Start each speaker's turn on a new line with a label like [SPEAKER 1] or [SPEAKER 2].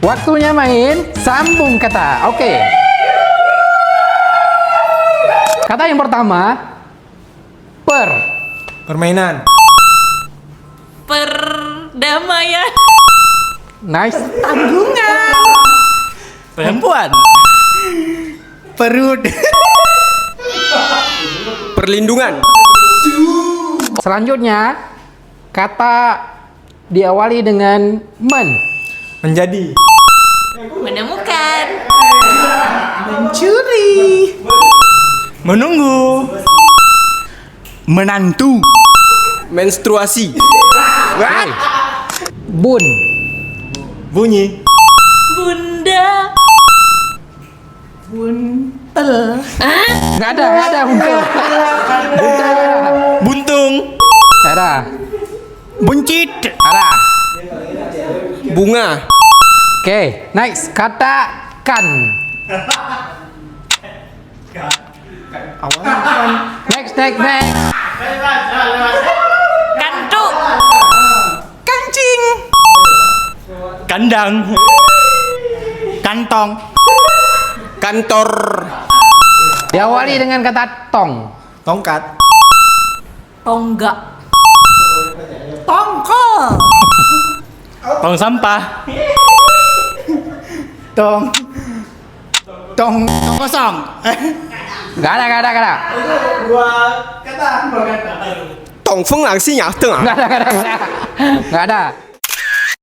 [SPEAKER 1] Waktunya main sambung kata. Oke. Kata yang pertama,
[SPEAKER 2] Permainan.
[SPEAKER 3] Perdamaian.
[SPEAKER 1] Nice.
[SPEAKER 4] Tanggungan.
[SPEAKER 2] Perempuan.
[SPEAKER 4] Perut.
[SPEAKER 2] Perlindungan.
[SPEAKER 1] Selanjutnya, kata diawali dengan
[SPEAKER 2] Menjadi.
[SPEAKER 3] Menemukan.
[SPEAKER 4] Mencuri.
[SPEAKER 2] Menunggu.
[SPEAKER 4] Menantu.
[SPEAKER 2] Menstruasi.
[SPEAKER 1] bun.
[SPEAKER 2] Bunyi.
[SPEAKER 3] Bunda.
[SPEAKER 4] Buntel.
[SPEAKER 1] Nggak ada buntel.
[SPEAKER 2] Buntung.
[SPEAKER 1] Nggak ada.
[SPEAKER 4] Buncit.
[SPEAKER 1] Ada.
[SPEAKER 2] Bunga.
[SPEAKER 1] Oke, next. Kata kan. Next.
[SPEAKER 3] Kantu.
[SPEAKER 4] Kancing.
[SPEAKER 2] Kandang.
[SPEAKER 4] Kantong.
[SPEAKER 2] Kantor.
[SPEAKER 1] Diawali dengan kata tong.
[SPEAKER 2] Tongkat.
[SPEAKER 3] Tonggak.
[SPEAKER 4] Tongkol.
[SPEAKER 2] Tong sampah.
[SPEAKER 4] Tong kosong.
[SPEAKER 1] Nggak ada.
[SPEAKER 2] Tong feng lang xin ya teng.
[SPEAKER 1] Nggak ada.